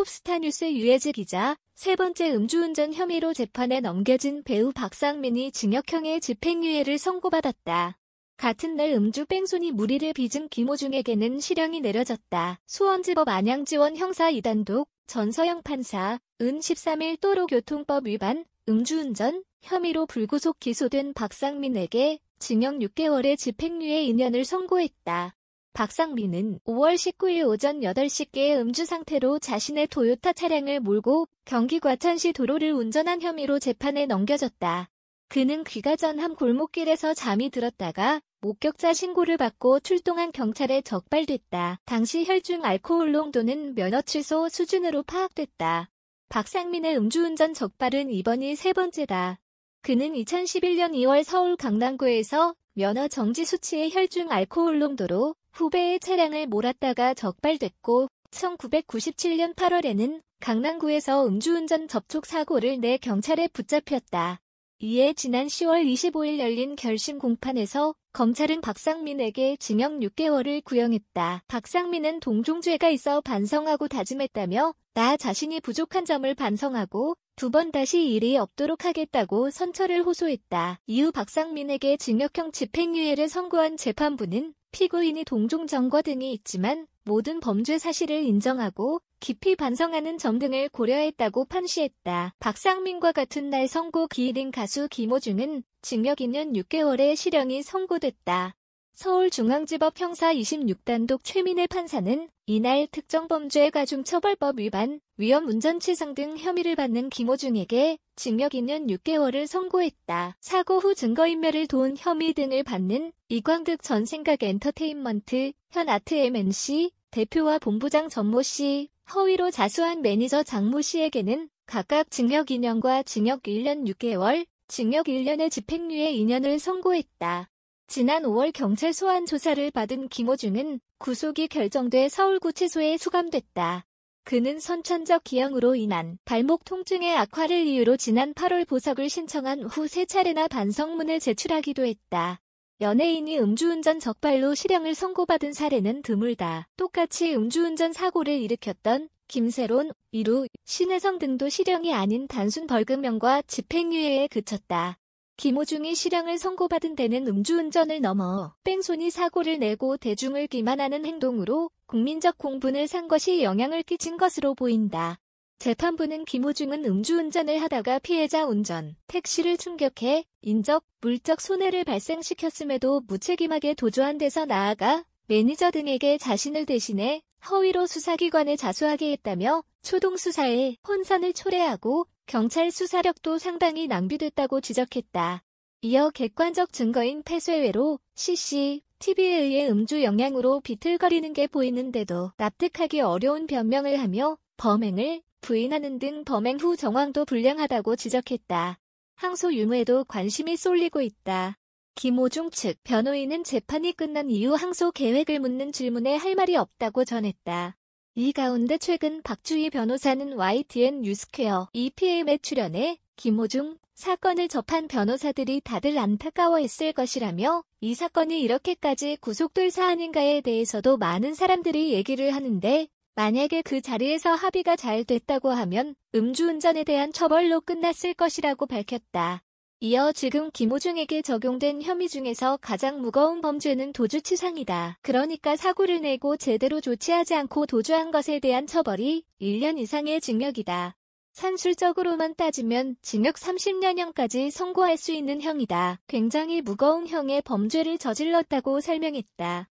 톱스타뉴스 유해지 기자, 세 번째 음주운전 혐의로 재판에 넘겨진 배우 박상민이 징역형의 집행유예를 선고받았다. 같은 날 음주 뺑소니 무리를 빚은 김호중에게는 실형이 내려졌다. 수원지법 안양지원 형사 2단독 전서영 판사, 은 13일 도로교통법 위반, 음주운전 혐의로 불구속 기소된 박상민에게 징역 6개월의 집행유예 2년을 선고했다. 박상민은 5월 19일 오전 8시께의 음주 상태로 자신의 토요타 차량을 몰고 경기 과천시 도로를 운전한 혐의로 재판에 넘겨졌다. 그는 귀가 전함 골목길에서 잠이 들었다가 목격자 신고를 받고 출동한 경찰에 적발됐다. 당시 혈중 알코올 농도는 면허 취소 수준으로 파악됐다. 박상민의 음주운전 적발은 이번이 세 번째다. 그는 2011년 2월 서울 강남구에서 면허 정지 수치의 혈중 알코올 농도로 후배의 차량을 몰았다가 적발됐고 1997년 8월에는 강남구에서 음주운전 접촉 사고를 내 경찰에 붙잡혔다. 이에 지난 10월 25일 열린 결심 공판에서 검찰은 박상민에게 징역 6개월을 구형했다. 박상민은 동종죄가 있어 반성하고 다짐했다며 나 자신이 부족한 점을 반성하고 두 번 다시 일이 없도록 하겠다고 선처를 호소했다. 이후 박상민에게 징역형 집행유예를 선고한 재판부는 피고인이 동종 전과 등이 있지만 모든 범죄 사실을 인정하고 깊이 반성하는 점 등을 고려했다고 판시했다. 박상민과 같은 날 선고 기일인 가수 김호중은 징역 2년 6개월의 실형이 선고됐다. 서울중앙지법 형사 26단독 최민혜 판사는 이날 특정범죄 가중처벌법 위반, 위험운전치상 등 혐의를 받는 김호중에게 징역 2년 6개월을 선고했다. 사고 후 증거인멸을 도운 혐의 등을 받는 이광득 전 생각엔터테인먼트, 현 아트MNC 대표와 본부장 전모 씨, 허위로 자수한 매니저 장모 씨에게는 각각 징역 2년과 징역 1년 6개월, 징역 1년의 집행유예 2년을 선고했다. 지난 5월 경찰 소환 조사를 받은 김호중은 구속이 결정돼 서울구치소에 수감됐다. 그는 선천적 기형으로 인한 발목 통증의 악화를 이유로 지난 8월 보석을 신청한 후 3차례나 반성문을 제출하기도 했다. 연예인이 음주운전 적발로 실형을 선고받은 사례는 드물다. 똑같이 음주운전 사고를 일으켰던 김세론, 이루, 신혜성 등도 실형이 아닌 단순 벌금형과 집행유예에 그쳤다. 김호중이 실형을 선고받은 데는 음주운전을 넘어 뺑소니 사고를 내고 대중을 기만하는 행동으로 국민적 공분을 산 것이 영향을 끼친 것으로 보인다. 재판부는 김호중은 음주운전을 하다가 피해자 운전, 택시를 충격해 인적, 물적 손해를 발생시켰음에도 무책임하게 도주한 데서 나아가 매니저 등에게 자신을 대신해 허위로 수사기관에 자수하게 했다며 초동수사에 혼선을 초래하고 경찰 수사력도 상당히 낭비됐다고 지적했다. 이어 객관적 증거인 폐쇄외로 CCTV에 의해 음주 영향으로 비틀거리는 게 보이는데도 납득하기 어려운 변명을 하며 범행을 부인하는 등 범행 후 정황도 불량하다고 지적했다. 항소 유무에도 관심이 쏠리고 있다. 김호중 측 변호인은 재판이 끝난 이후 항소 계획을 묻는 질문에 할 말이 없다고 전했다. 이 가운데 최근 박주희 변호사는 YTN 뉴스퀘어 EPM에 출연해 김호중 사건을 접한 변호사들이 다들 안타까워했을 것이라며 이 사건이 이렇게까지 구속될 사안인가에 대해서도 많은 사람들이 얘기를 하는데 만약에 그 자리에서 합의가 잘 됐다고 하면 음주운전에 대한 처벌로 끝났을 것이라고 밝혔다. 이어 지금 김호중에게 적용된 혐의 중에서 가장 무거운 범죄는 도주치상이다. 그러니까 사고를 내고 제대로 조치하지 않고 도주한 것에 대한 처벌이 1년 이상의 징역이다. 산술적으로만 따지면 징역 30년형까지 선고할 수 있는 형이다. 굉장히 무거운 형의 범죄를 저질렀다고 설명했다.